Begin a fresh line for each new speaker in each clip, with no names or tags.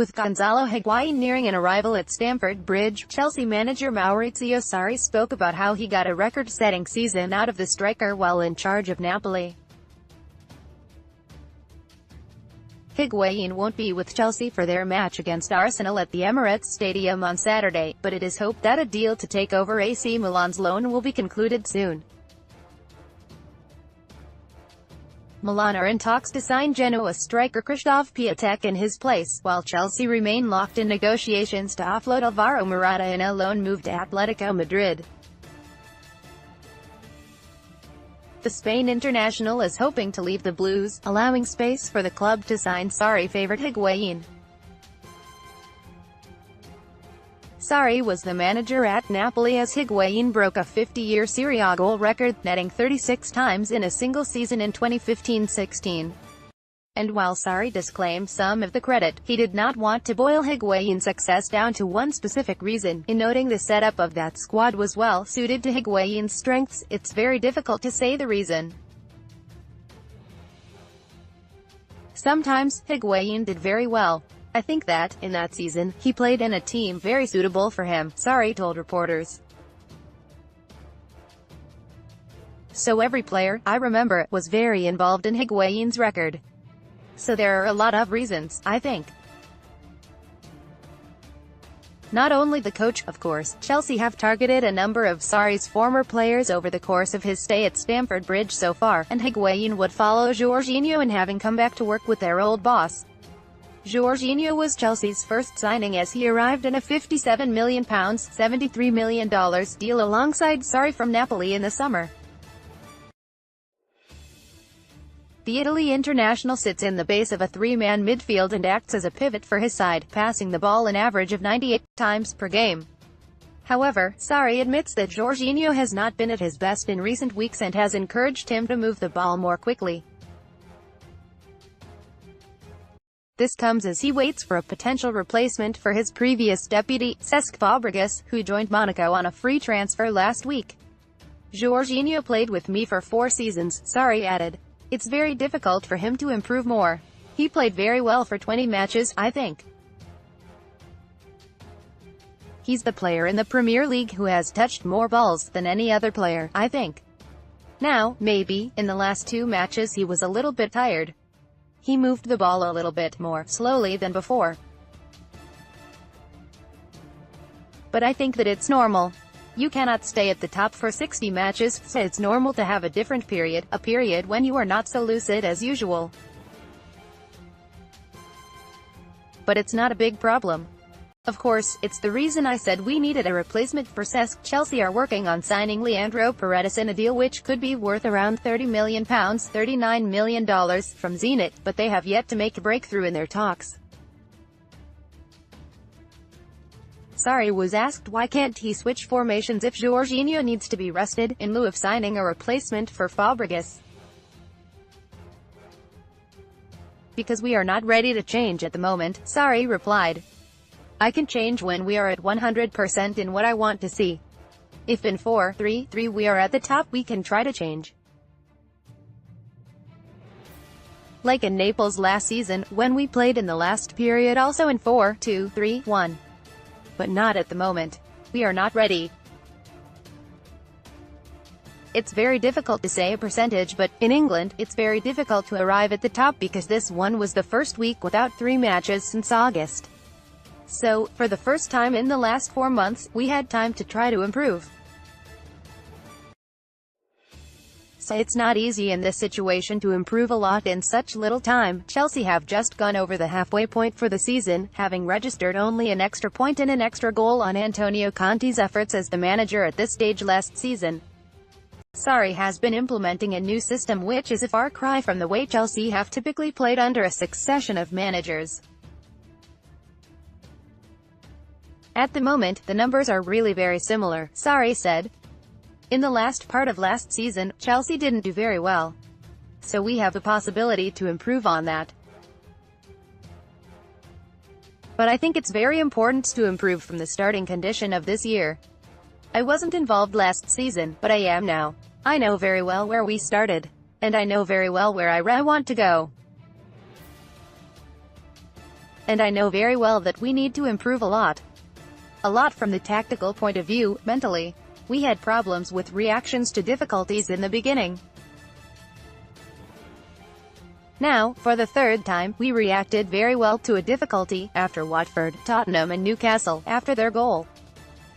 With Gonzalo Higuain nearing an arrival at Stamford Bridge, Chelsea manager Maurizio Sarri spoke about how he got a record-setting season out of the striker while in charge of Napoli. Higuain won't be with Chelsea for their match against Arsenal at the Emirates Stadium on Saturday, but it is hoped that a deal to take over AC Milan's loan will be concluded soon. Milan are in talks to sign Genoa striker Krzysztof Piatek in his place, while Chelsea remain locked in negotiations to offload Alvaro Morata in a loan move to Atletico Madrid. The Spain international is hoping to leave the Blues, allowing space for the club to sign Sarri favourite Higuain. Sarri was the manager at Napoli as Higuain broke a 50-year Serie A goal record, netting 36 times in a single season in 2015-16. And while Sarri disclaimed some of the credit, he did not want to boil Higuain's success down to one specific reason, in noting the setup of that squad was well suited to Higuain's strengths. It's very difficult to say the reason. Sometimes, Higuain did very well. I think that, in that season, he played in a team very suitable for him, Sarri told reporters. So every player, I remember, was very involved in Higuain's record. So there are a lot of reasons, I think. Not only the coach, of course. Chelsea have targeted a number of Sarri's former players over the course of his stay at Stamford Bridge so far, and Higuain would follow Jorginho in having come back to work with their old boss. Jorginho was Chelsea's first signing as he arrived in a £57 million $73 million deal alongside Sarri from Napoli in the summer. The Italy international sits in the base of a three-man midfield and acts as a pivot for his side, passing the ball an average of 98 times per game. However, Sarri admits that Jorginho has not been at his best in recent weeks and has encouraged him to move the ball more quickly. This comes as he waits for a potential replacement for his previous deputy, Cesc Fabregas, who joined Monaco on a free transfer last week. Jorginho played with me for 4 seasons, Sarri added. It's very difficult for him to improve more. He played very well for 20 matches, I think. He's the player in the Premier League who has touched more balls than any other player, I think. Now, maybe, in the last 2 matches he was a little bit tired. He moved the ball a little bit more slowly than before. But I think that it's normal. You cannot stay at the top for 60 matches, so it's normal to have a different period, a period when you are not so lucid as usual. But it's not a big problem. Of course, it's the reason I said we needed a replacement for Cesc. Chelsea are working on signing Leandro Paredes in a deal which could be worth around £30 million $39 million from Zenit, but they have yet to make a breakthrough in their talks. Sarri was asked why can't he switch formations if Jorginho needs to be rested, in lieu of signing a replacement for Fabregas. Because we are not ready to change at the moment, Sarri replied. I can change when we are at 100% in what I want to see. If in 4-3-3 we are at the top, we can try to change. Like in Naples last season, when we played in the last period also in 4-2-3-1. But not at the moment. We are not ready. It's very difficult to say a percentage, but, in England, it's very difficult to arrive at the top because this one was the first week without 3 matches since August. So, for the first time in the last 4 months, we had time to try to improve. So it's not easy in this situation to improve a lot in such little time. Chelsea have just gone over the halfway point for the season, having registered only an extra point and an extra goal on Antonio Conte's efforts as the manager at this stage last season. Sarri has been implementing a new system which is a far cry from the way Chelsea have typically played under a succession of managers. At the moment, the numbers are really very similar, Sarri said. In the last part of last season, Chelsea didn't do very well. So we have the possibility to improve on that. But I think it's very important to improve from the starting condition of this year. I wasn't involved last season, but I am now. I know very well where we started. And I know very well where I want to go. And I know very well that we need to improve a lot. A lot from the tactical point of view. Mentally, we had problems with reactions to difficulties in the beginning. Now, for the third time, we reacted very well to a difficulty, after Watford, Tottenham and Newcastle, after their goal.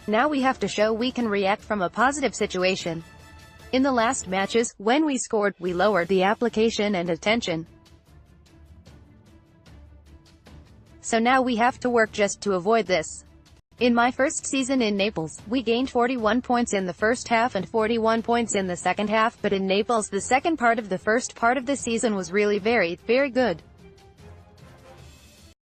Now we have to show we can react from a positive situation. In the last matches, when we scored, we lowered the application and attention. So now we have to work just to avoid this. In my first season in Naples, we gained 41 points in the first half and 41 points in the second half, but in Naples the second part of the first part of the season was really very good.